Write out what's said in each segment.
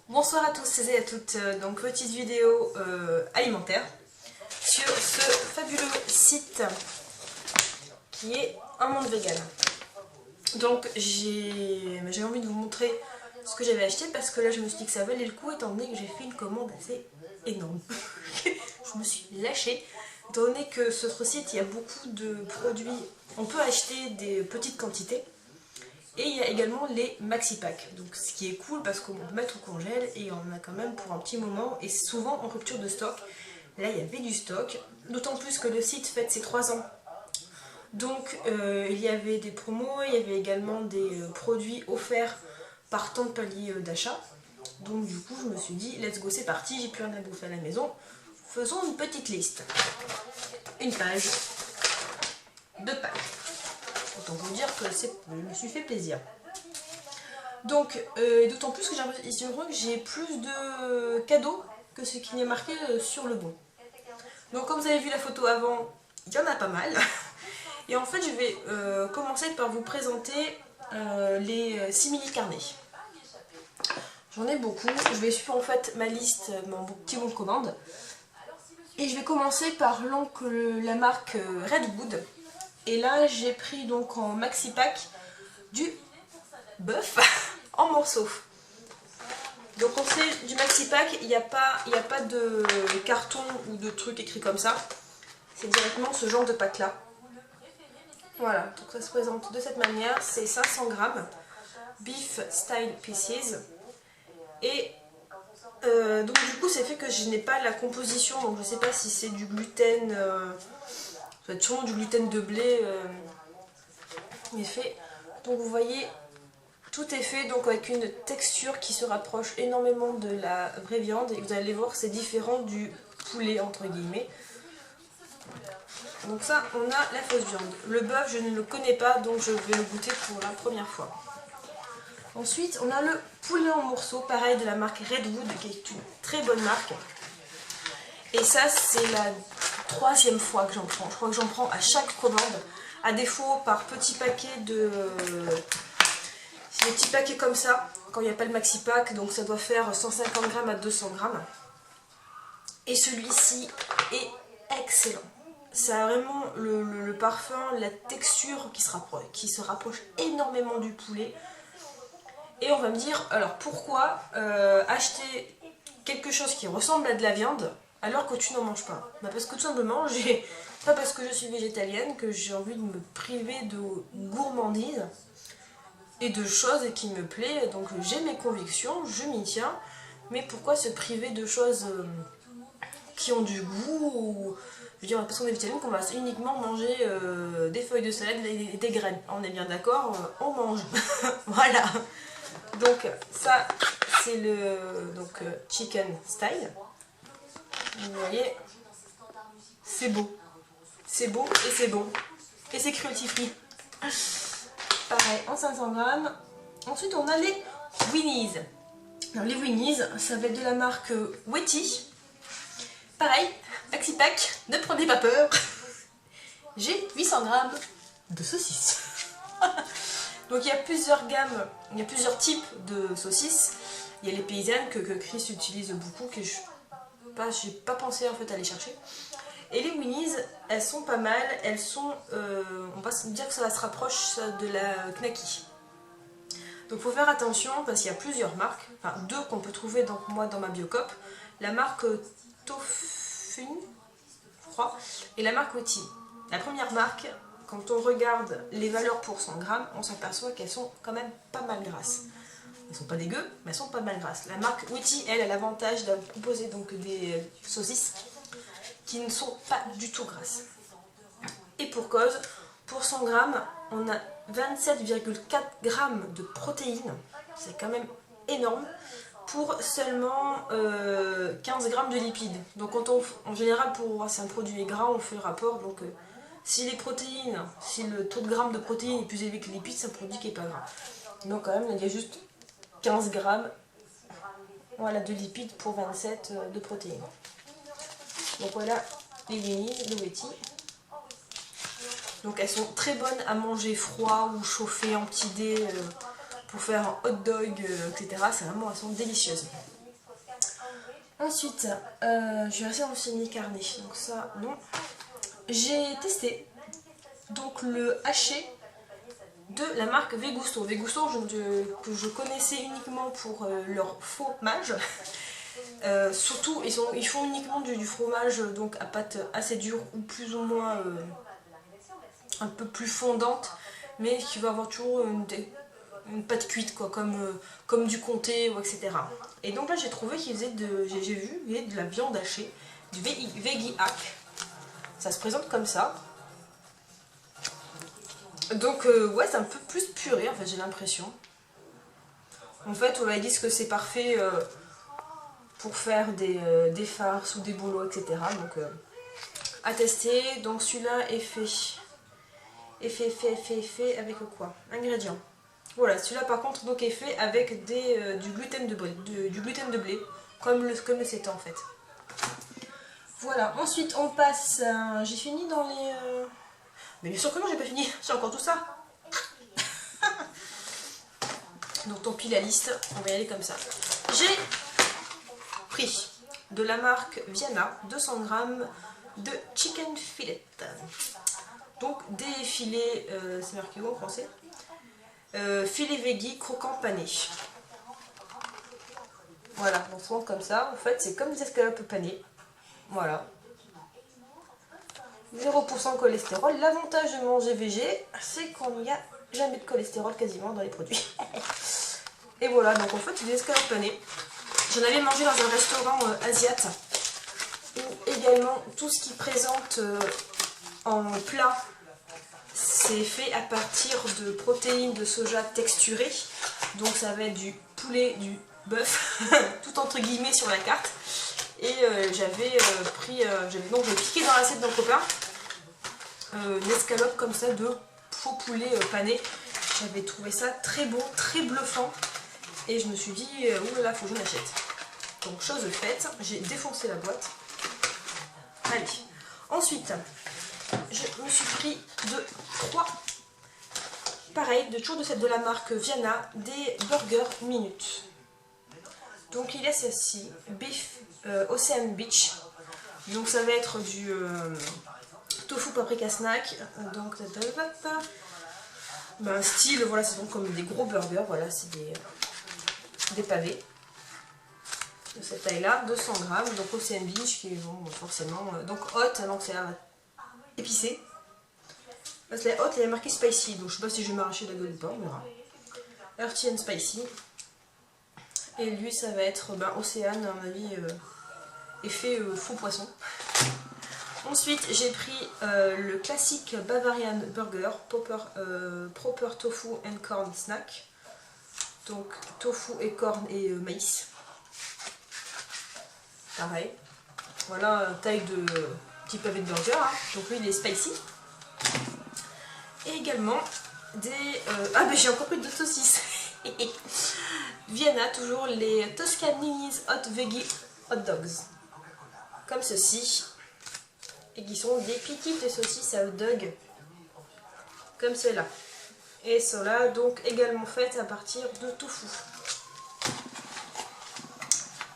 Bonsoir à tous et à toutes, donc petite vidéo alimentaire sur ce fabuleux site qui est Un Monde Vegan. Donc j'ai envie de vous montrer ce que j'avais acheté parce que là je me suis dit que ça valait le coup étant donné que j'ai fait une commande assez énorme. Je me suis lâchée étant donné que sur ce site il y a beaucoup de produits, on peut acheter des petites quantités. Et il y a également les maxi packs, donc ce qui est cool parce qu'on peut mettre au congèle et on en a quand même pour un petit moment et souvent en rupture de stock. Là il y avait du stock, d'autant plus que le site fête ses 3 ans. Donc il y avait des promos, il y avait également des produits offerts par tant de paliers d'achat. Donc du coup je me suis dit let's go, c'est parti, j'ai plus rien à bouffer à la maison. Faisons une petite liste. Une page, 2 pages. Autant vous dire que je me suis fait plaisir. Donc, d'autant plus que j'ai l'impression que j'ai plus de cadeaux que ce qui est marqué sur le bon. Donc, comme vous avez vu la photo avant, il y en a pas mal. Et en fait, je vais commencer par vous présenter les simili carnets. J'en ai beaucoup. Je vais suivre en fait ma liste, mon petit bon de commande. Et je vais commencer par la marque Redwood. Et là, j'ai pris donc en maxi pack du bœuf en morceaux. Donc on sait du maxi pack, il n'y a pas de carton ou de truc écrit comme ça. C'est directement ce genre de pack là. Voilà, donc ça se présente de cette manière. C'est 500 grammes, beef style pieces. Et donc du coup c'est fait que je n'ai pas la composition, donc je ne sais pas si c'est du gluten, ça va être sûrement du gluten de blé. Fait. Donc vous voyez, tout est fait donc avec une texture qui se rapproche énormément de la vraie viande et vous allez voir c'est différent du poulet entre guillemets. Donc ça on a la fausse viande. Le bœuf je ne le connais pas donc je vais le goûter pour la première fois. Ensuite on a le poulet en morceaux, pareil de la marque Redwood qui est une très bonne marque. Et ça c'est la 3e fois que j'en prends. Je crois que j'en prends à chaque commande. À défaut par petit paquet de... C'est des petits paquets comme ça, quand il n'y a pas le maxi pack, donc ça doit faire 150 grammes à 200 grammes. Et celui-ci est excellent. Ça a vraiment le parfum, la texture qui se rapproche énormément du poulet. Et on va me dire, alors pourquoi acheter quelque chose qui ressemble à de la viande alors que tu n'en manges pas? Parce que tout simplement, pas parce que je suis végétalienne que j'ai envie de me priver de gourmandise et de choses qui me plaisent. Donc j'ai mes convictions, je m'y tiens, mais pourquoi se priver de choses qui ont du goût ou... Je veux dire, parce qu'on est végétalien qu'on va uniquement manger des feuilles de salade et des graines. On est bien d'accord, on mange. Voilà. Donc ça c'est le chicken style. Vous voyez, c'est beau et c'est bon et c'est cruelty free. Pareil en 500 grammes. Ensuite on a les Winnies. Alors les Winnies ça va être de la marque Wetty. Pareil, maxi pack, ne prenez pas peur. J'ai 800 grammes de saucisses. Donc il y a plusieurs gammes, il y a plusieurs types de saucisses. Il y a les paysannes que Chris utilise beaucoup, que j'ai pas pensé en fait à les chercher. Et les Winnies, elles sont pas mal, elles sont, on va se dire que ça se rapproche de la Knacky. Donc faut faire attention parce qu'il y a plusieurs marques, enfin 2 qu'on peut trouver donc, moi dans ma Biocop. La marque Tofun, je crois, et la marque Wetty. La première marque, quand on regarde les valeurs pour 100 grammes, on s'aperçoit qu'elles sont quand même pas mal grasses. Elles sont pas dégueu, mais elles sont pas mal grasses. La marque Wetty, elle a l'avantage de proposer donc des saucisses qui ne sont pas du tout grasses. Et pour cause, pour 100 grammes, on a 27,4 grammes de protéines. C'est quand même énorme. Pour seulement 15 grammes de lipides. Donc quand en général, c'est un produit gras, on fait le rapport. Donc si le taux de grammes de protéines est plus élevé que les lipides, c'est un produit qui n'est pas gras. Donc quand même, il y a juste 15 grammes voilà, de lipides pour 27 de protéines. Donc voilà les Winnies de Wetty. Donc elles sont très bonnes à manger froid ou chauffer en petit dé pour faire un hot dog, etc. Elles sont délicieuses. Ensuite, je vais rester dans le semi-carné, donc ça, non. J'ai testé donc le haché de la marque Vegusto. Vegusto que je connaissais uniquement pour leur fromage. Surtout, ils font uniquement du fromage donc à pâte assez dure ou plus ou moins un peu plus fondante, mais qui va avoir toujours une pâte cuite, quoi, comme du comté, etc. Et donc là, j'ai trouvé qu'ils faisaient j'ai vu, il y avait de la viande hachée, du veggie hack. Ça se présente comme ça. Donc ouais, c'est un peu plus purée, en fait, j'ai l'impression. En fait, on m'a dit que c'est parfait pour faire des farces ou des boulots, etc. Donc à tester. Donc celui-là est fait avec quoi? Ingrédients. Voilà, celui-là par contre donc est fait avec du gluten de blé, comme le sétan en fait. Voilà, ensuite on passe. J'ai fini dans les. Mais bien sûr que non, j'ai pas fini, j'ai encore tout ça. Donc tant pis la liste, on va y aller comme ça. J'ai pris de la marque Viana 200 g de chicken fillet. Donc des filets, c'est marqué où en français? Filet veggie croquant pané. Voilà, on se montre comme ça. En fait, c'est comme des escalopes panées. Voilà. 0% cholestérol. L'avantage de manger végé, c'est qu'on n'y a jamais de cholestérol quasiment dans les produits. Et voilà, donc en fait, c'est des escalopes panées. J'en avais mangé dans un restaurant asiate, où également tout ce qui présente en plat, c'est fait à partir de protéines de soja texturées. Donc ça va être du poulet, du bœuf, tout entre guillemets sur la carte. Et j'avais piqué dans l'assiette d'un copain une escalope comme ça de faux poulet pané. J'avais trouvé ça très beau, très bluffant. Et je me suis dit, oulala, faut que je l'achète. Donc chose faite, j'ai défoncé la boîte. Allez. Ensuite, je me suis pris pareil, toujours de la marque Viana, des burgers minutes. Donc il est ceci, beef Ocean Beach. Donc ça va être du tofu paprika snack. Donc style, voilà, c'est donc comme des gros burgers, voilà, c'est des pavés de cette taille là, 200 g. Donc Ocean Beach qui est bon, forcément donc hot, donc c'est épicé. Parce que la hot elle est marquée spicy, donc je sais pas si je vais m'arracher la gueule ou pas, on verra. Earthy and spicy. Et lui ça va être Océane, à mon avis, effet faux poisson. Ensuite j'ai pris le classique Bavarian Burger, Proper Tofu and Corn Snack. Donc tofu et corn et maïs. Pareil. Voilà, taille de petit pavé de burger. Hein. Donc lui il est spicy. Et également des... j'ai encore pris 2 saucisses. Vienna, toujours les Toscanini's Hot Veggie Hot Dogs. Comme ceci. Et qui sont des petites saucisses à hot dog. Comme celle-là. Et cela donc également faites à partir de tofu.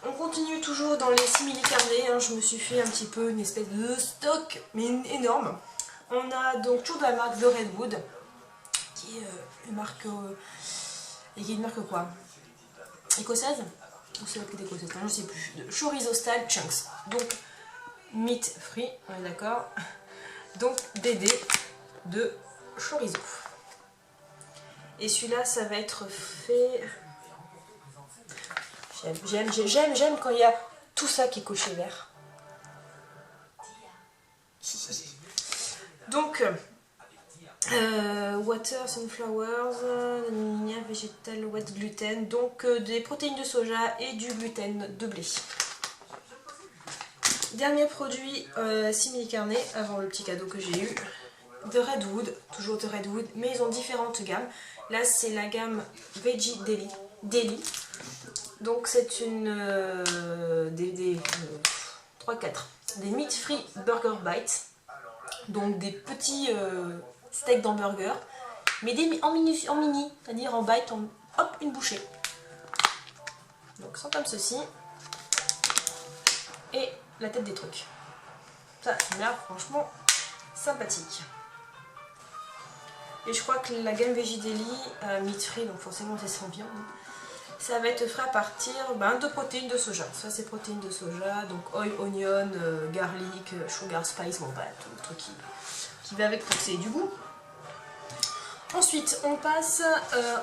On continue toujours dans les simili-carnés. Hein. Je me suis fait un petit peu une espèce de stock, mais énorme. On a donc toujours de la marque The Redwood, qui est une marque... et qui est une marque quoi? Écossaise? Ou c'est l'autre qui est écossaise? Je ne sais plus. De chorizo style chunks. Donc, meat free, on est d'accord. Donc, des dés de chorizo. Et celui-là, ça va être fait... J'aime quand il y a tout ça qui est coché vert. Donc, water, sunflowers, vegetal, wet gluten, donc des protéines de soja et du gluten de blé. Dernier produit simili-carné avant le petit cadeau que j'ai eu, de Redwood, toujours de Redwood, mais ils ont différentes gammes. Là c'est la gamme Veggie Daily. Donc c'est une 3-4 des meat free burger bites. Donc des petits steaks d'hamburger, mais en mini, c'est-à-dire en bite, hop, une bouchée. Donc sont comme ceci. et la tête des trucs. Ça m'a l'air franchement sympathique. Et je crois que la gamme Veggie meat free, donc forcément c'est sans viande, ça va être fait à partir de protéines de soja. Ça c'est protéines de soja, donc oil, onion, garlic, sugar, spice, bon bah tout le truc qui va avec pour que c'est du goût. Ensuite on passe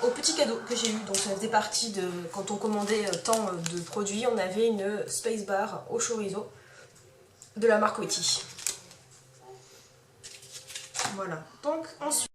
au petit cadeau que j'ai eu, donc ça faisait partie de, quand on commandait tant de produits, on avait une space bar au chorizo de la marque Wetty. Voilà, donc ensuite